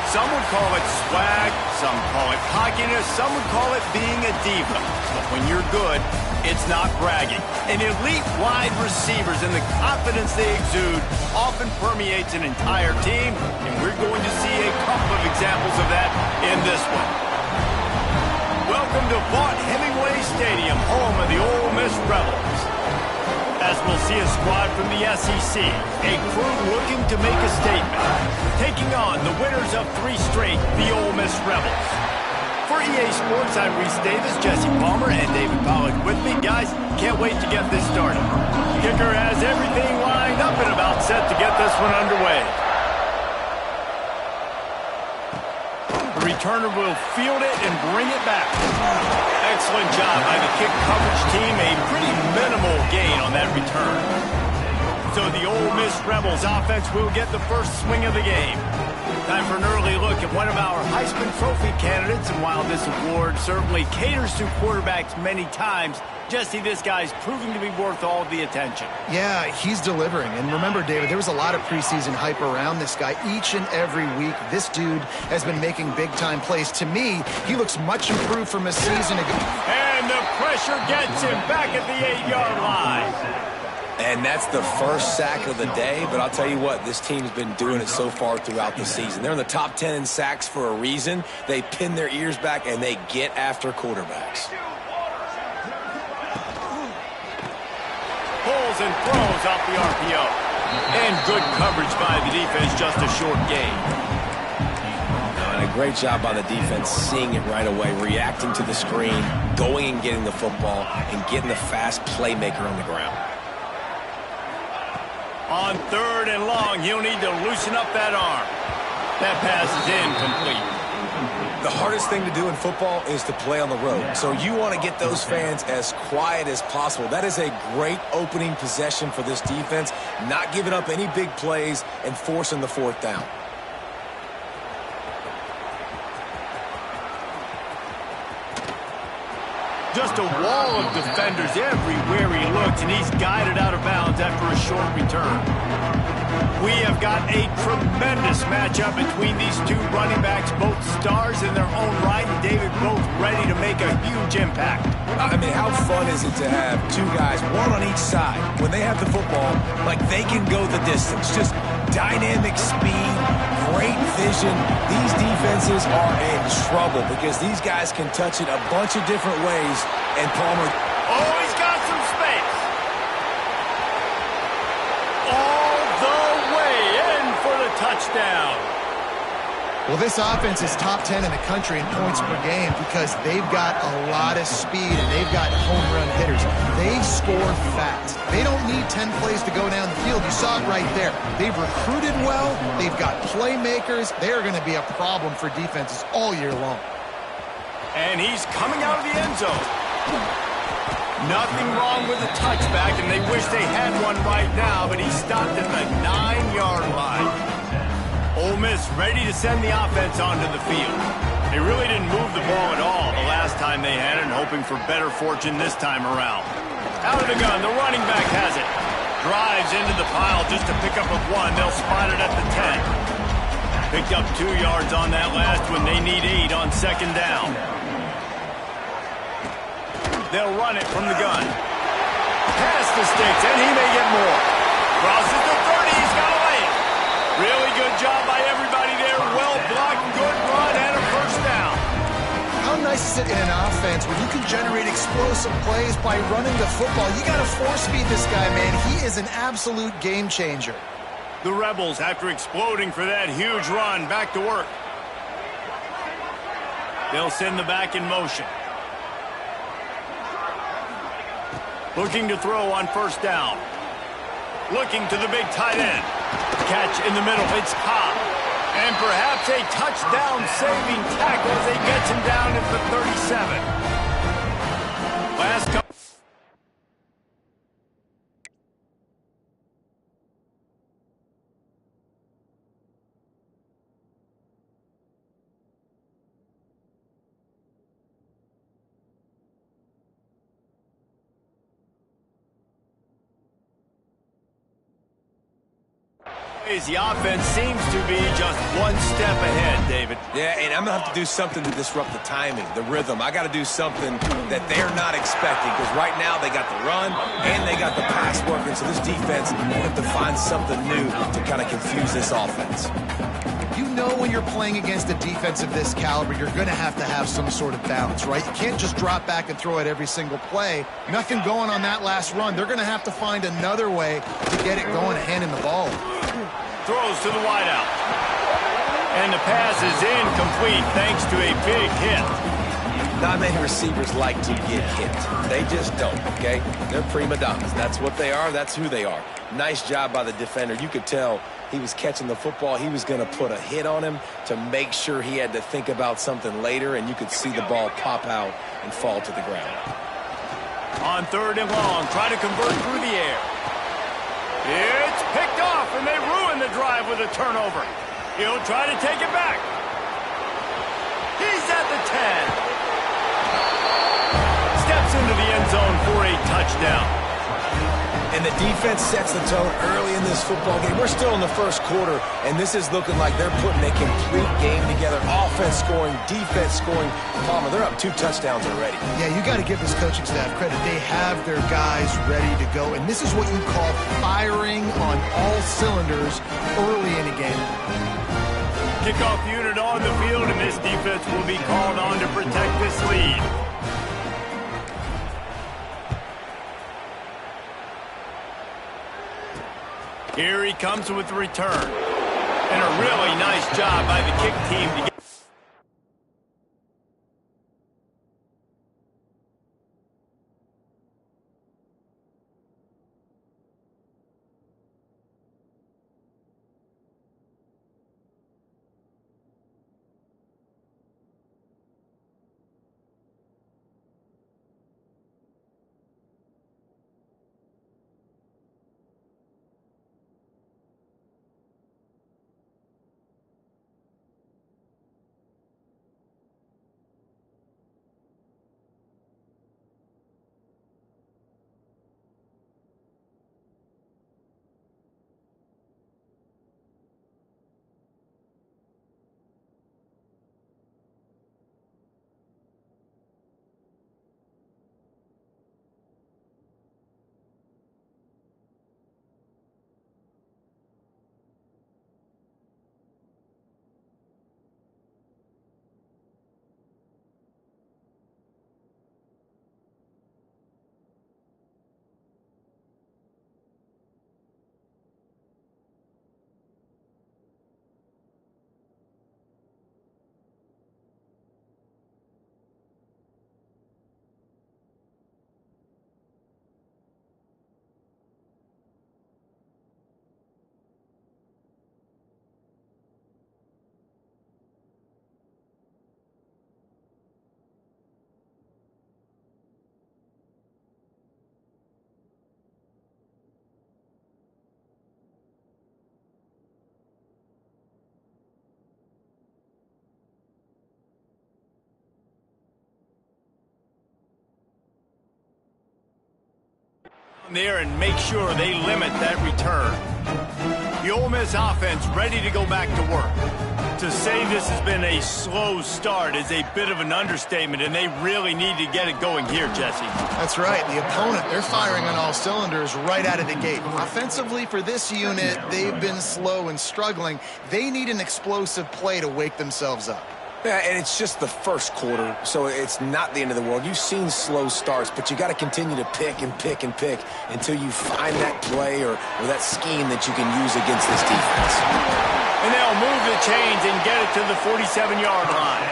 Some would call it swag, some call it cockiness, some would call it being a diva. But when you're good, it's not bragging. And elite wide receivers and the confidence they exude often permeates an entire team, and we're going to see a couple of examples of that in this one. Welcome to Vaught-Hemingway Stadium, home of the Ole Miss Rebels. As we'll see a squad from the SEC, a crew looking to make a statement, taking on the winners of 3 straight, the Ole Miss Rebels. For EA Sports, I'm Reese Davis, Jesse Palmer, and David Pollack with me. Guys, can't wait to get this started. Kicker has everything lined up and about set to get this one underway. The returner will field it and bring it back. Excellent job by the kick coverage team. A pretty minimal gain on that return. So the Ole Miss Rebels offense will get the first swing of the game. Time for an early look at one of our Heisman Trophy candidates. And while this award certainly caters to quarterbacks many times, Jesse, this guy's proving to be worth all the attention. Yeah, he's delivering. And remember, David, there was a lot of preseason hype around this guy. Each and every week, this dude has been making big-time plays. To me, he looks much improved from a season ago. And the pressure gets him back at the 8-yard line. And that's the first sack of the day, but I'll tell you what, this team's been doing it so far throughout the season. They're in the top 10 in sacks for a reason. They pin their ears back, and they get after quarterbacks. Pulls and throws off the RPO. And good coverage by the defense, just a short gain. And a great job by the defense seeing it right away, reacting to the screen, going and getting the football, and getting the fast playmaker on the ground. On 3rd and long, he'll need to loosen up that arm. That pass is incomplete. The hardest thing to do in football is to play on the road. So you want to get those fans as quiet as possible. That is a great opening possession for this defense, not giving up any big plays and forcing the 4th down. Just a wall of defenders everywhere he looks, and he's guided out of bounds after a short return. We have got a tremendous matchup between these two running backs, both stars in their own right, and David, both ready to make a huge impact. I mean, how fun is it to have 2 guys, one on each side, when they have the football, like they can go the distance. Just dynamic speed, great vision. These defenses are in trouble because these guys can touch it a bunch of different ways, and Palmer... Oh, he's got some space. All the way in for the touchdown. Well, this offense is top 10 in the country in points per game because they've got a lot of speed and they've got home run hitters. They score fast. They don't need 10 plays to go down the field. You saw it right there. They've recruited well. They've got playmakers. They're going to be a problem for defenses all year long. And he's coming out of the end zone. Nothing wrong with the touchback, and they wish they had one right now, but he stopped at the 9-yard line. Ole Miss ready to send the offense onto the field. They really didn't move the ball at all the last time they had it, hoping for better fortune this time around. Out of the gun, the running back has it. Drives into the pile just to pick up a 1. They'll spot it at the 10. Picked up 2 yards on that last one. They need 8 on 2nd down. They'll run it from the gun. Past the sticks, and he may get more. Crosses the 30. He's got a lane. Really good job by everybody there. Well blocked, good run, and a 1st down. How nice is it in an offense where you can generate explosive plays by running the football? You got to force-feed this guy, man. He is an absolute game changer. The Rebels, after exploding for that huge run, back to work. They'll send the back in motion. Looking to throw on 1st down. Looking to the big tight end. Catch in the middle. It's Cobb. And perhaps a touchdown-saving tackle as he gets him down at the 37. Last couple. The offense seems to be just one step ahead, David. Yeah, and I'm going to have to do something to disrupt the timing, the rhythm. I got to do something that they're not expecting, because right now they got the run and they got the pass working, so this defense will have to find something new to kind of confuse this offense. You know when you're playing against a defense of this caliber, you're going to have some sort of balance, right? You can't just drop back and throw it every single play. Nothing going on that last run. They're going to have to find another way to get it going and handing the ball. Throws to the wideout. And the pass is incomplete thanks to a big hit. Not many receivers like to get hit. They just don't, okay? They're prima donnas. That's what they are. That's who they are. Nice job by the defender. You could tell he was catching the football. He was going to put a hit on him to make sure he had to think about something later, and you could see the ball pop out and fall to the ground. On 3rd and long, try to convert through the air. It's picked off, and they ruin the drive with a turnover. He'll try to take it back. He's at the 10. Steps into the end zone for a touchdown. And the defense sets the tone early in this football game. We're still in the first quarter, and this is looking like they're putting a complete game together. Offense scoring, defense scoring. Palmer, they're up 2 touchdowns already. Yeah, you got to give this coaching staff credit. They have their guys ready to go, and this is what you call firing on all cylinders early in a game. Kickoff unit on the field, and this defense will be called on to protect this lead. Here he comes with the return. And a really nice job by the kick team to get. There and make sure they limit that return. The Ole Miss offense ready to go back to work. To say this has been a slow start is a bit of an understatement, and they really need to get it going here, Jesse. That's right. The opponent, they're firing on all cylinders right out of the gate. Offensively, for this unit, they've been slow and struggling. They need an explosive play to wake themselves up. Yeah, and it's just the first quarter, so it's not the end of the world. You've seen slow starts, but you got to continue to pick and pick and pick until you find that play or that scheme that you can use against this defense. And they'll move the chains and get it to the 47-yard line.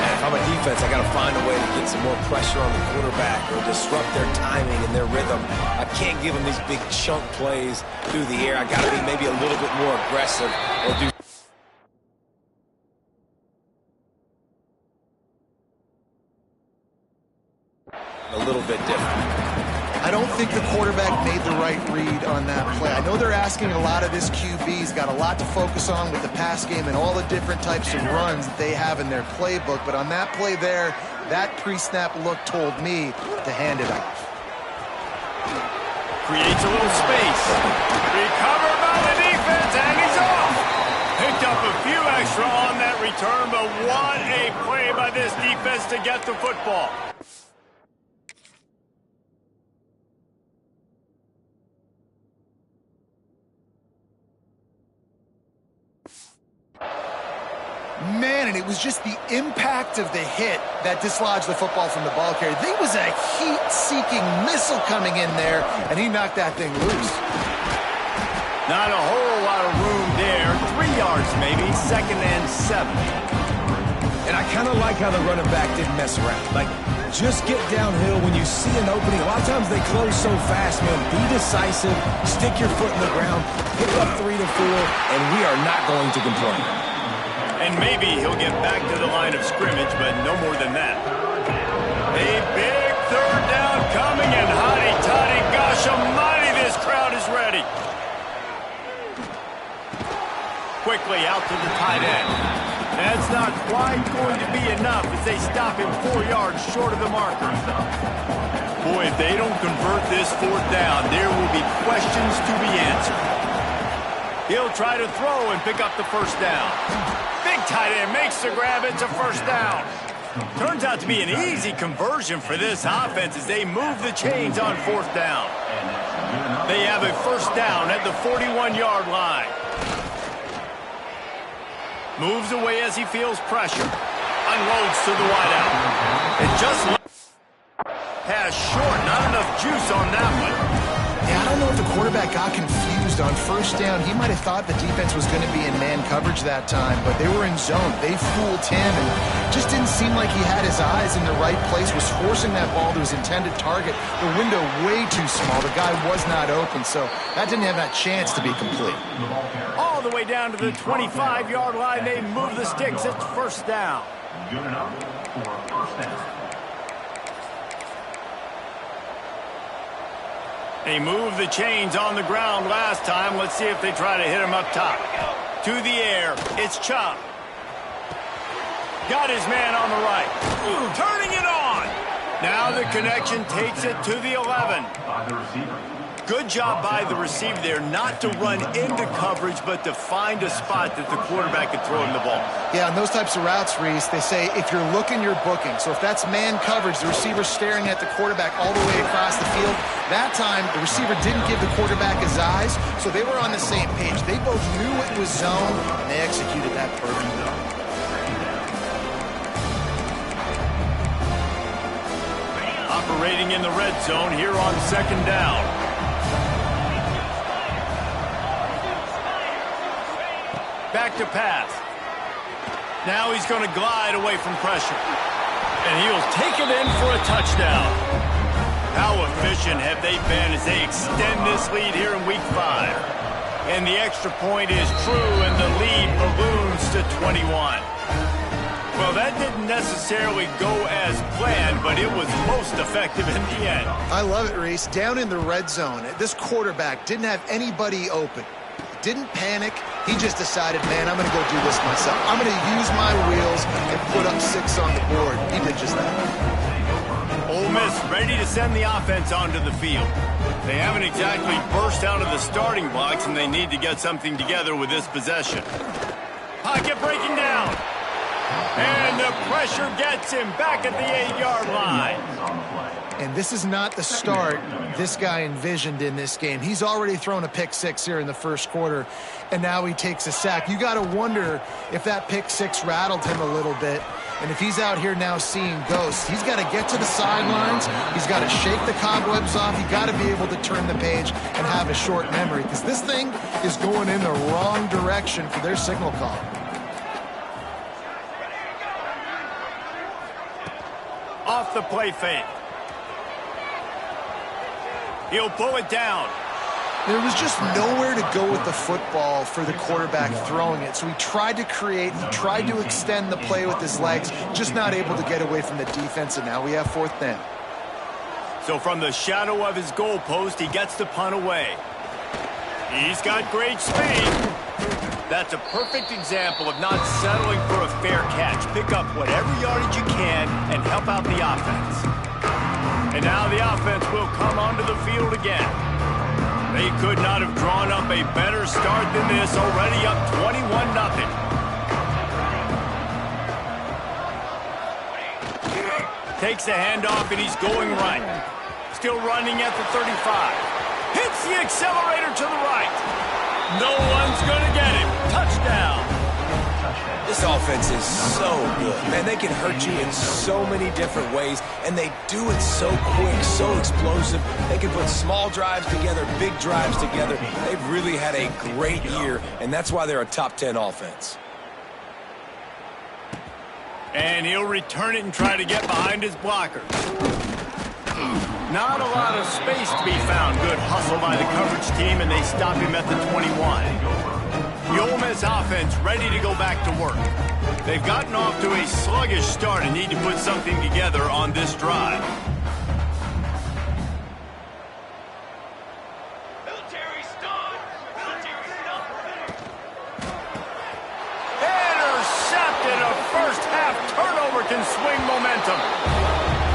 And if I'm a defense, I got to find a way to get some more pressure on the quarterback or disrupt their timing and their rhythm. I can't give them these big chunk plays through the air. I got to be maybe a little bit more aggressive or do a little bit different. I don't think the quarterback made the right read on that play. I know they're asking a lot of this QB. He's got a lot to focus on with the pass game and all the different types of runs that they have in their playbook. But on that play there, that pre-snap look told me to hand it off. Creates a little space. Recovered by the return, but what a play by this defense to get the football. Man, and it was just the impact of the hit that dislodged the football from the ball carrier. There was a heat-seeking missile coming in there, and he knocked that thing loose. Not a whole lot of room there. 3 yards maybe, 2nd and 7. And I kind of like how the running back didn't mess around. Like, just get downhill when you see an opening. A lot of times they close so fast, man. Be decisive, stick your foot in the ground, pick up 3 to 4, and we are not going to complain. And maybe he'll get back to the line of scrimmage, but no more than that. A big 3rd down coming, and hotty-toddy, gosh almighty, this crowd is ready. Quickly out to the tight end. That's not quite going to be enough as they stop him 4 yards short of the marker. Boy, if they don't convert this 4th down, there will be questions to be answered. He'll try to throw and pick up the 1st down. Big tight end makes the grab. It's a 1st down. Turns out to be an easy conversion for this offense as they move the chains on 4th down. They have a 1st down at the 41-yard line. Moves away as he feels pressure. Unloads to the wideout. And just pass short. Not enough juice on that one. Yeah, I don't know if the quarterback got confused on 1st down. He might have thought the defense was going to be in man coverage that time, but they were in zone. They fooled him, and just didn't seem like he had his eyes in the right place, was forcing that ball to his intended target. The window way too small. The guy was not open, so that didn't have that chance to be complete. All the way down to the 25-yard line. They move the sticks. It's 1st down. Good enough for 1st down. They moved the chains on the ground last time. Let's see if they try to hit him up top. To the air, it's Chubb. Got his man on the right. Turning it on. Now the connection takes it to the 11. By the receiver. Good job by the receiver there, not to run into coverage, but to find a spot that the quarterback could throw him the ball. Yeah, on those types of routes, Reese, they say if you're looking, you're booking. So if that's man coverage, the receiver's staring at the quarterback all the way across the field. That time, the receiver didn't give the quarterback his eyes, so they were on the same page. They both knew it was zone, and they executed that perfectly. Operating in the red zone here on 2nd down. Back to pass. Now he's going to glide away from pressure. And he'll take it in for a touchdown. How efficient have they been as they extend this lead here in Week 5? And the extra point is true, and the lead balloons to 21. Well, that didn't necessarily go as planned, but it was most effective in the end. I love it, Reese. Down in the red zone, this quarterback didn't have anybody open. Didn't panic. He just decided, man, I'm going to go do this myself. I'm going to use my wheels and put up 6 on the board. He did just that. Ole Miss ready to send the offense onto the field. They haven't exactly burst out of the starting blocks, and they need to get something together with this possession. Pocket breaking down. And the pressure gets him back at the 8-yard line. And this is not the start this guy envisioned in this game. He's already thrown a pick 6 here in the 1st quarter, and now he takes a sack. You got to wonder if that pick 6 rattled him a little bit. And if he's out here now seeing ghosts, he's got to get to the sidelines. He's got to shake the cobwebs off. You got to be able to turn the page and have a short memory, because this thing is going in the wrong direction for their signal call. Off the play fake. He'll pull it down. There was just nowhere to go with the football for the quarterback throwing it. So he tried to create, he tried to extend the play with his legs, just not able to get away from the defense, and now we have 4th down. So from the shadow of his goalpost, he gets the punt away. He's got great speed. That's a perfect example of not settling for a fair catch. Pick up whatever yardage you can and help out the offense. And now the offense will come onto the field again. They could not have drawn up a better start than this, already up 21-0. Fakes the handoff, and he's going right. Still running at the 35. Hits the accelerator to the right. No one's going to get him. Touchdown. This offense is so good. Man, they can hurt you in so many different ways, and they do it so quick, so explosive. They can put small drives together, big drives together. They've really had a great year, and that's why they're a top 10 offense. And he'll return it and try to get behind his blocker. Not a lot of space to be found. Good hustle by the coverage team, and they stop him at the 21. The Ole Miss offense ready to go back to work. They've gotten off to a sluggish start and need to put something together on this drive. Military stop! Military stop! Intercepted. A first-half turnover can swing momentum.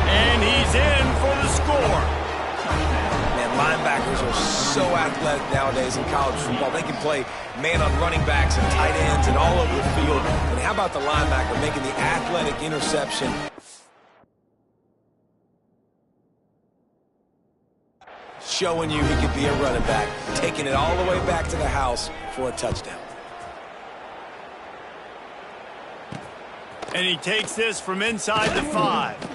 And he's in for the score. Man, linebackers are so athletic nowadays in college football. They can play man on running backs and tight ends and all over the field. And how about the linebacker making the athletic interception? Showing you he could be a running back, taking it all the way back to the house for a touchdown. And he takes this from inside the 5.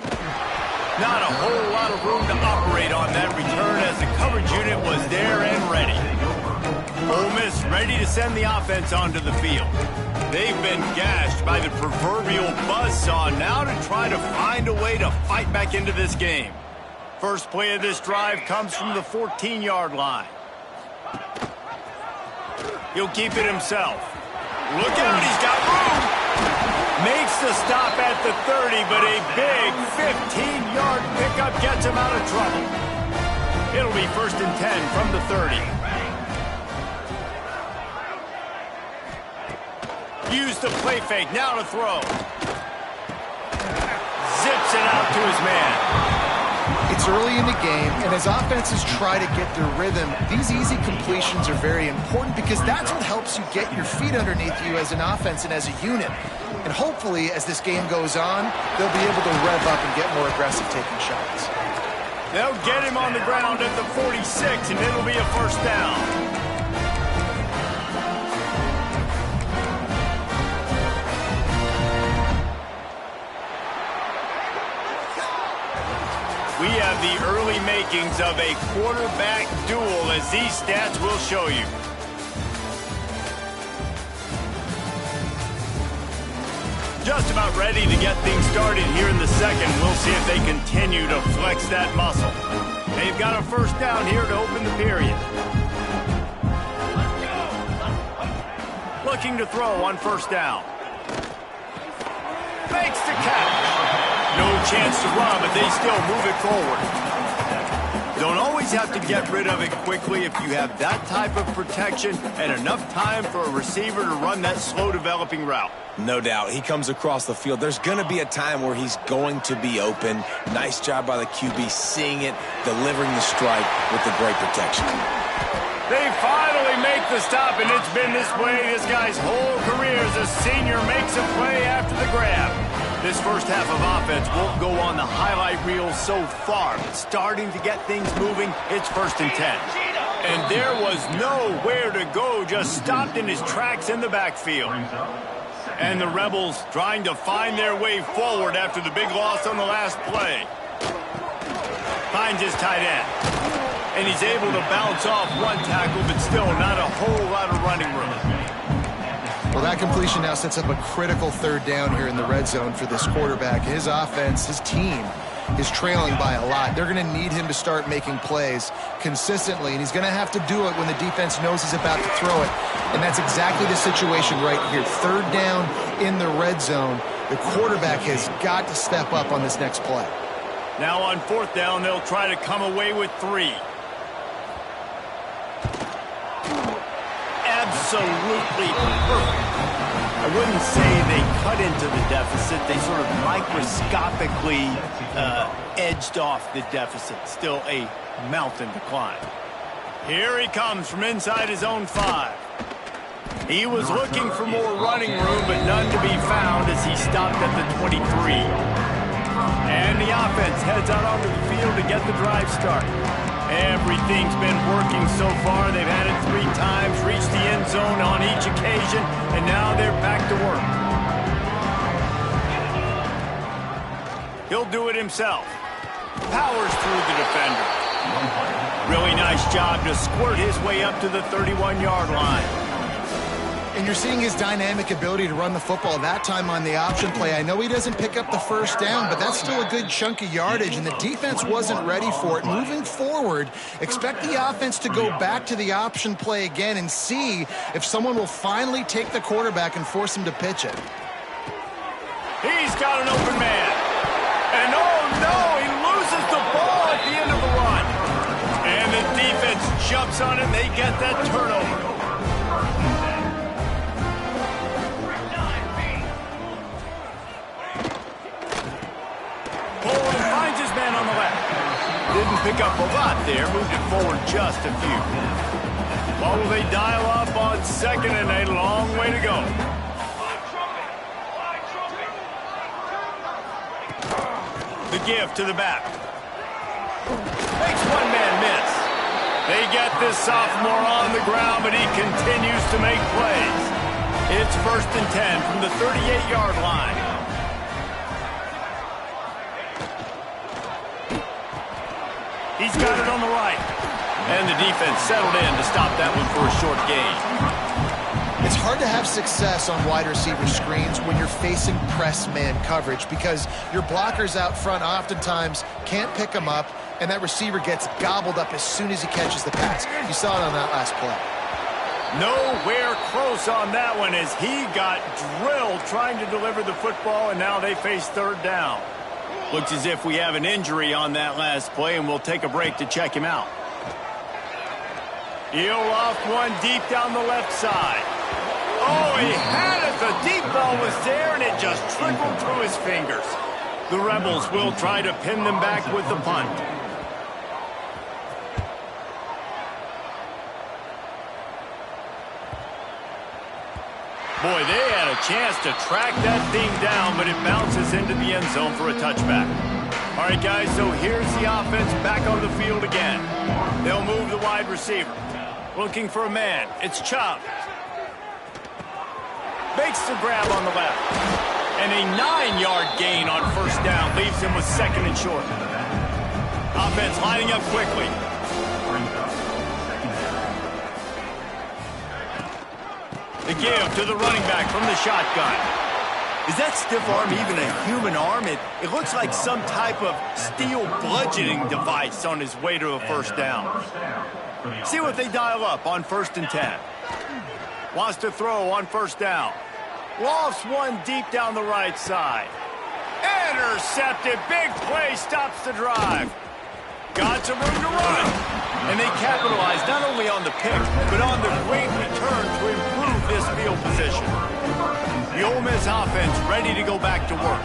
Not a whole lot of room to operate on that return as the coverage unit was there and ready. Ole Miss ready to send the offense onto the field. They've been gashed by the proverbial buzzsaw, now to try to find a way to fight back into this game. First play of this drive comes from the 14-yard line. He'll keep it himself. Look out, he's got room! Makes the stop at the 30, but a big 15-yard pickup gets him out of trouble. It'll be 1st and 10 from the 30. Use the play fake, now to throw. Zips it out to his man. It's early in the game, and as offenses try to get their rhythm, these easy completions are very important because that's what helps you get your feet underneath you as an offense and as a unit. And hopefully, as this game goes on, they'll be able to rev up and get more aggressive taking shots. They'll get him on the ground at the 46, and it'll be a first down. We have the early makings of a quarterback duel, as these stats will show you. Just about ready to get things started here in the second. We'll see if they continue to flex that muscle. They've got a first down here to open the period. Looking to throw on first down. Fakes the catch. No chance to run, but they still move it forward. Don't always have to get rid of it quickly if you have that type of protection and enough time for a receiver to run that slow-developing route. No doubt. He comes across the field. There's going to be a time where he's going to be open. Nice job by the QB seeing it, delivering the strike with the great protection. They finally make the stop, and it's been this way this guy's whole career as a senior makes a play after the grab. This first half of offense won't go on the highlight reel so far, but starting to get things moving, it's 1st and 10. And there was nowhere to go, just stopped in his tracks in the backfield. And the Rebels trying to find their way forward after the big loss on the last play. Finds his tight end. And he's able to bounce off one tackle, but still not a whole lot of running room. Well, that completion now sets up a critical 3rd down here in the red zone for this quarterback. His offense, his team, is trailing by a lot. They're going to need him to start making plays consistently, and he's going to have to do it when the defense knows he's about to throw it. And that's exactly the situation right here. 3rd down in the red zone. The quarterback has got to step up on this next play. Now on 4th down, they'll try to come away with 3. Absolutely perfect. I wouldn't say they cut into the deficit. They sort of microscopically edged off the deficit. Still a mountain to climb. Here he comes from inside his own 5. He was looking for more running room, but none to be found as he stopped at the 23. And the offense heads out onto the field to get the drive started. Everything's been working so far. They've had it 3 times, reached the end zone on each occasion, and now they're back to work. He'll do it himself. Powers through the defender. Really nice job to squirt his way up to the 31-yard line. And you're seeing his dynamic ability to run the football that time on the option play. I know he doesn't pick up the first down, but that's still a good chunk of yardage, and the defense wasn't ready for it. Moving forward, expect the offense to go back to the option play again and see if someone will finally take the quarterback and force him to pitch it. He's got an open man. And oh no, he loses the ball at the end of the run. And the defense jumps on it and they get that turnover. Bolden finds his man on the left. Didn't pick up a lot there, moved it forward just a few. What will they dial up on second and a long way to go? The give to the back. Makes one man miss. They get this sophomore on the ground, but he continues to make plays. It's 1st and 10 from the 38-yard line. He's got it on the right. And the defense settled in to stop that one for a short gain. It's hard to have success on wide receiver screens when you're facing press man coverage because your blockers out front oftentimes can't pick them up, and that receiver gets gobbled up as soon as he catches the pass. You saw it on that last play. Nowhere close on that one as he got drilled trying to deliver the football, and now they face 3rd down. Looks as if we have an injury on that last play, and we'll take a break to check him out. He'll off one deep down the left side. Oh, he had it. The deep ball was there, and it just trickled through his fingers. The Rebels will try to pin them back with the punt. Boy, they had a chance to track that thing down, but it bounces into the end zone for a touchback. All right, guys, so here's the offense back on the field again. They'll move the wide receiver. Looking for a man. It's Chubb. Makes the grab on the left. And a 9-yard gain on 1st down leaves him with 2nd and short. Offense lining up quickly. The give to the running back from the shotgun. Is that stiff arm even a human arm? It looks like some type of steel bludgeoning device on his way to a 1st down. See what they dial up on 1st and 10. Wants to throw on 1st down. Lofts one deep down the right side. Intercepted. Big play stops the drive. Got some room to run. And they capitalize not only on the pick, but on the great return to improve this field position. The Ole Miss offense ready to go back to work.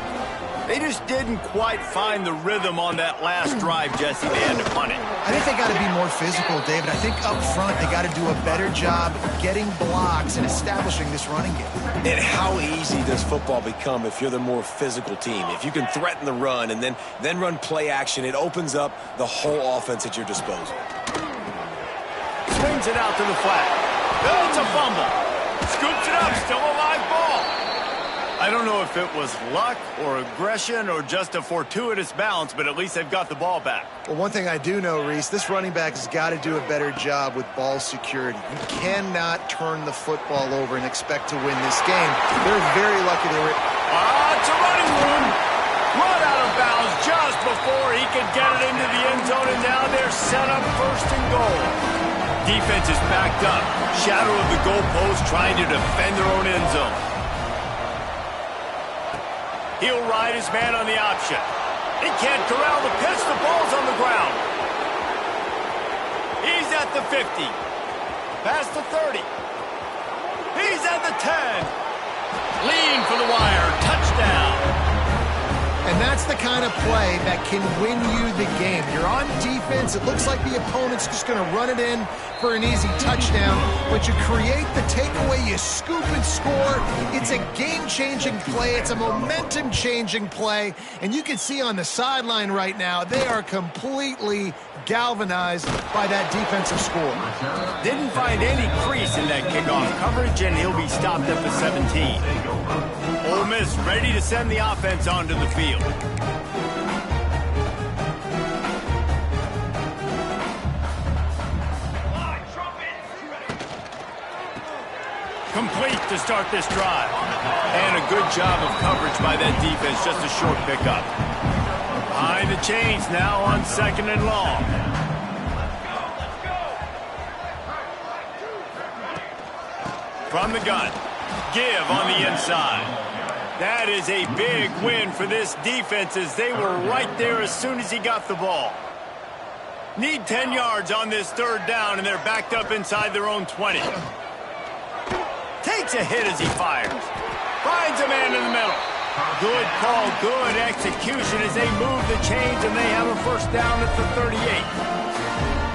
They just didn't quite find the rhythm on that last drive, Jesse. They had to punt it. I think they got to be more physical, David. I think up front they got to do a better job getting blocks and establishing this running game. And how easy does football become if you're the more physical team? If you can threaten the run and then run play action, it opens up the whole offense at your disposal. Swings it out to the flat. Oh, it's a fumble. Scoops it up. Still a live ball. I don't know if it was luck or aggression or just a fortuitous bounce, but at least they've got the ball back. Well, one thing I do know, Reese, this running back has got to do a better job with ball security. You cannot turn the football over and expect to win this game. They're very lucky they were... It's a running room. Run out of bounds just before he could get it into the end zone, and now they're set up 1st and goal. Defense is backed up. Shadow of the goalpost trying to defend their own end zone. He'll ride his man on the option. He can't corral the pitch. The ball's on the ground. He's at the 50. Past the 30. He's at the 10. Lean for the wire. Touchdown. And And that's the kind of play that can win you the game. You're on defense. It looks like the opponent's just going to run it in for an easy touchdown, but you create the takeaway, you scoop and score. It's a game-changing play. It's a momentum-changing play. And you can see on the sideline right now, they are completely galvanized by that defensive score. Didn't find any crease in that kickoff coverage, and he'll be stopped at the 17. Ole Miss ready to send the offense onto the field. Complete to start this drive. And a good job of coverage by that defense, just a short pickup. Behind the chains now on 2nd and long. From the gun, give on the inside. That is a big win for this defense as they were right there as soon as he got the ball. Need 10 yards on this 3rd down, and they're backed up inside their own 20. Takes a hit as he fires. Finds a man in the middle. Good call, good execution as they move the chains, and they have a 1st down at the 38.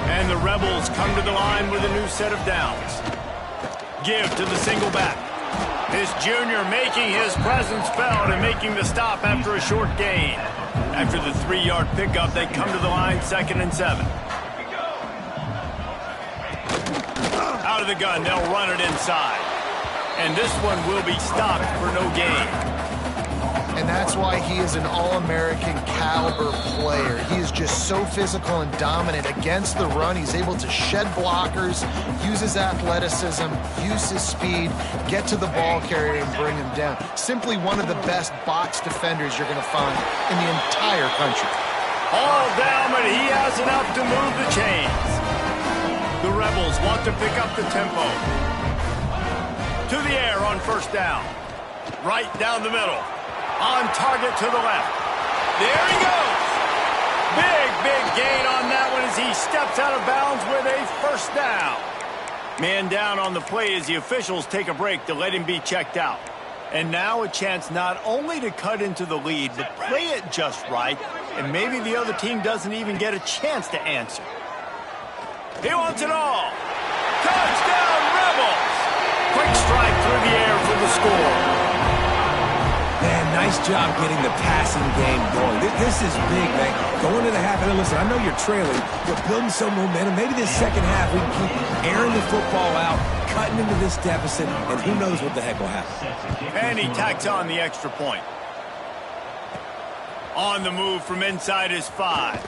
And the Rebels come to the line with a new set of downs. Give to the single back. This junior making his presence felt and making the stop after a short gain. After the 3-yard pickup, they come to the line 2nd and 7. Out of the gun, they'll run it inside. And this one will be stopped for no gain. And that's why he is an All-American caliber player. He is just so physical and dominant against the run. He's able to shed blockers, use his athleticism, use his speed, get to the ball carrier and bring him down. Simply one of the best box defenders you're going to find in the entire country. All down, but he has enough to move the chains. The Rebels want to pick up the tempo. To the air on 1st down. Right down the middle. On target to the left. There he goes. Big gain on that one as he steps out of bounds with a 1st down. Man down on the play as the officials take a break to let him be checked out. And now a chance not only to cut into the lead, but play it just right, and maybe the other team doesn't even get a chance to answer. He wants it all. Touchdown, Rebels! Quick strike through the air for the score. Man, nice job getting the passing game going. This is big, man. Going to the half, and listen, I know you're trailing, but building some momentum. Maybe this 2nd half we can keep airing the football out, cutting into this deficit, and who knows what the heck will happen. And he tacks on the extra point. On the move from inside his 5.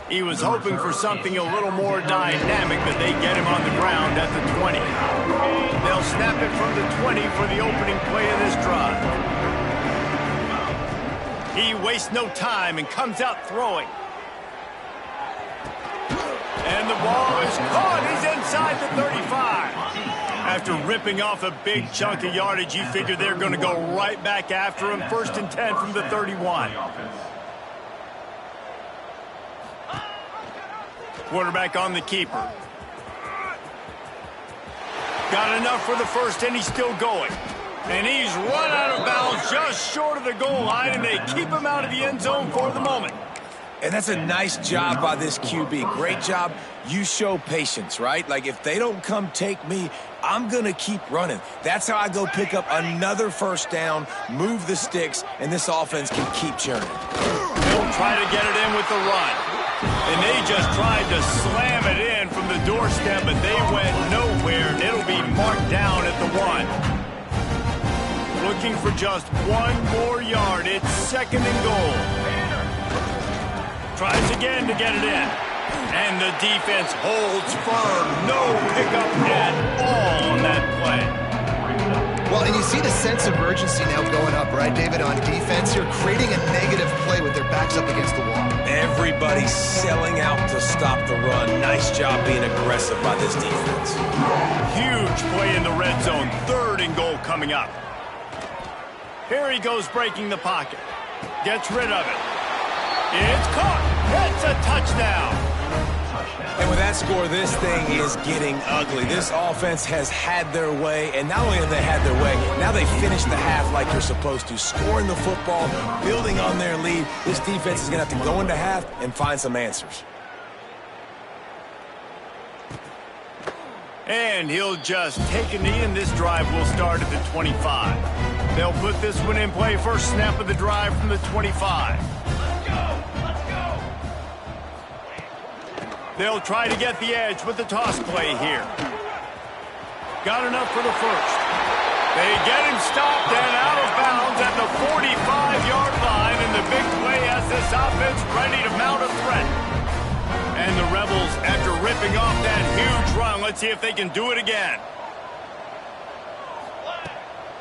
He was hoping for something a little more dynamic, but they get him on the ground at the 20. They'll snap it from the 20 for the opening play of this drive. He wastes no time and comes out throwing. And the ball is caught. He's inside the 35. After ripping off a big chunk of yardage, you figure they're going to go right back after him. 1st and 10 from the 31. Quarterback on the keeper. Got enough for the 1st, and he's still going. And he's run out of bounds just short of the goal line, and they keep him out of the end zone for the moment. And that's a nice job by this QB. Great job. You show patience, right? Like, if they don't come take me, I'm going to keep running. That's how I go pick up another 1st down, move the sticks, and this offense can keep churning. They'll try to get it in with the run. And they just tried to slam it in from the doorstep, but they went nowhere, and it'll be marked down at the 1. Looking for just 1 more yard. It's 2nd and goal. Tries again to get it in. And the defense holds firm. No pickup at all on that play. Well, and you see the sense of urgency now going up, right, David, on defense here, creating a negative play with their backs up against the wall. Everybody's selling out to stop the run. Nice job being aggressive by this defense. Huge play in the red zone. 3rd and goal coming up. Here he goes breaking the pocket. Gets rid of it. It's caught. It's a touchdown. And with that score, this thing is getting ugly. This offense has had their way, and not only have they had their way, now they finished the half like they're supposed to, scoring the football, building on their lead. This defense is going to have to go into half and find some answers. And he'll just take a knee, and this drive will start at the 25. They'll put this one in play first snap of the drive from the 25. Let's go! They'll try to get the edge with the toss play here. Got enough for the first. They get him stopped and out of bounds at the 45-yard line, and the big play has this offense ready to mount a threat. And the Rebels, after ripping off that huge run, let's see if they can do it again.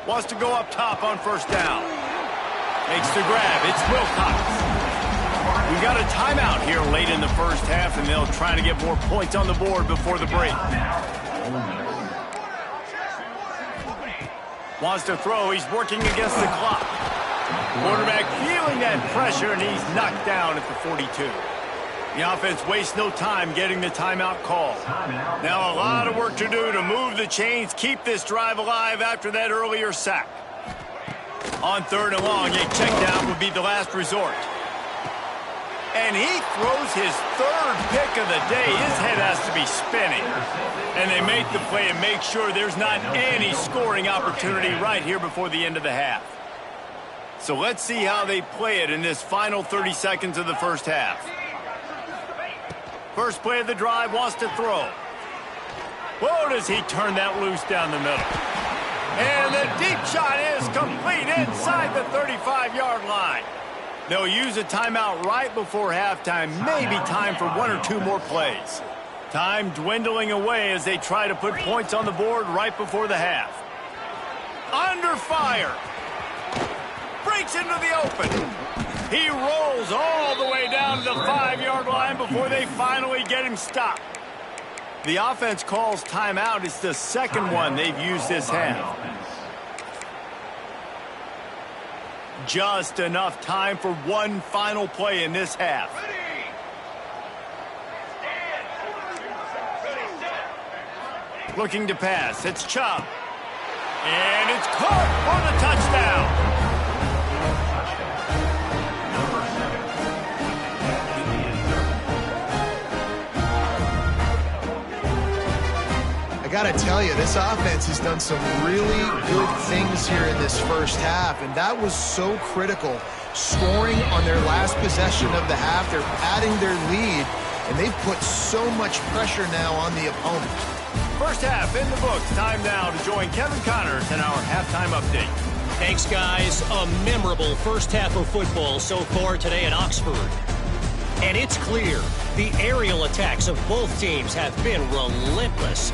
Wants to go up top on first down. Makes the grab. It's Wilcox. We got a timeout here late in the first half, and they'll try to get more points on the board before the break. Wants to throw. He's working against the clock. Quarterback feeling that pressure, and he's knocked down at the 42. The offense wastes no time getting the timeout call. Now a lot of work to do to move the chains, keep this drive alive after that earlier sack. On third and long, a check down would be the last resort. And he throws his third pick of the day. His head has to be spinning. And they make the play and make sure there's not any scoring opportunity right here before the end of the half. So let's see how they play it in this final 30 seconds of the first half. First play of the drive, wants to throw. Whoa, does he turn that loose down the middle. And the deep shot is complete inside the 35-yard line. They'll use a timeout right before halftime, maybe time for one or two more plays. Time dwindling away as they try to put points on the board right before the half. Under fire. Breaks into the open. He rolls all the way down to the 5-yard line before they finally get him stopped. The offense calls timeout. It's the second one they've used this half. Just enough time for one final play in this half. Looking to pass. It's Chubb. And it's caught for the touchdown. I got to tell you, this offense has done some really good things here in this first half, and that was so critical. Scoring on their last possession of the half, they're adding their lead, and they've put so much pressure now on the opponent. First half in the books. Time now to join Kevin Connors in our halftime update. Thanks, guys. A memorable first half of football so far today in Oxford. And it's clear the aerial attacks of both teams have been relentless.